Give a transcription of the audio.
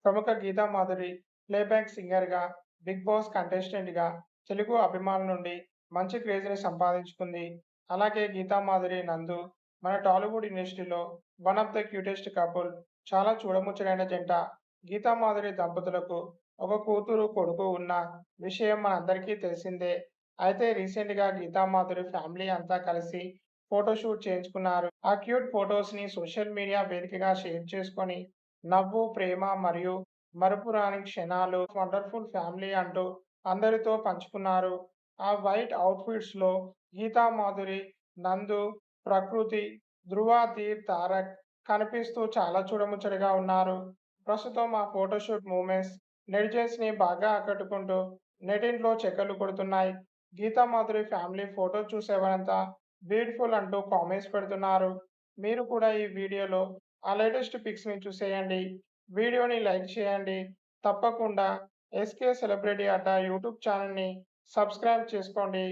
ప్రముఖ గీతా మాధురి ప్లేబ్యాక్ సింగర్‌గా, 'big boss' కంటెస్టెంట్‌గా తెలుగు అభిమానుల నుండి మంచి క్రేజ్‌ని సంపాదించుకుంది. అలాగే గీతా మాధురి, నందు మన టాలీవుడ్ ఇండస్ట్రీలో one of the cutest couple. చాలా చూడముచ్చటైన జంట. గీతా మాధురి దంపతులకు ఒక కూతురు, కొడుకు ఉన్న విషయం మనందరికీ తెలిసిందే. అయితే రీసెంట్‌గా గీతా మాధురి ఫ్యామిలీ అంతా కలిసి ఫోటోషూట్ చేయించుకున్నారు. ఆ క్యూట్ ఫోటోస్‌ని సోషల్ మీడియా వేదికగా షేర్ చేసుకొని నవ్వు, ప్రేమ మరియు మరపురాని క్షణాలు, వండర్‌ఫుల్ ఫ్యామిలీ అంటూ అందరితో పంచుకున్నారు. ఆ వైట్ అవుట్‌ఫిట్స్‌లో గీతా మాధురి, నందు, ప్రకృతి, ధృవ, దీప్, తారక్ కనిపిస్తూ చాలా చూడముచ్చటగా ఉన్నారు. ప్రస్తుతం ఆ ఫోటోషూట్ మూమెంట్స్ నెటిజన్స్‌ని బాగా ఆకట్టుకుంటూ నెట్టింట్లో చక్కర్లు కొడుతున్నాయి. గీతా మాధురి ఫ్యామిలీ ఫోటో చూసేవారంతా బ్యూటిఫుల్ అంటూ కామెంట్స్ పెడుతున్నారు. మీరు కూడా ఈ వీడియోలో ఆ లేటెస్ట్ పిక్స్‌ని చూసేయండి. వీడియోని లైక్ చేయండి. తప్పకుండా ఎస్‌కే సెలబ్రిటీ అడ్డా యూట్యూబ్ ఛానెల్‌ని సబ్స్క్రైబ్ చేసుకోండి.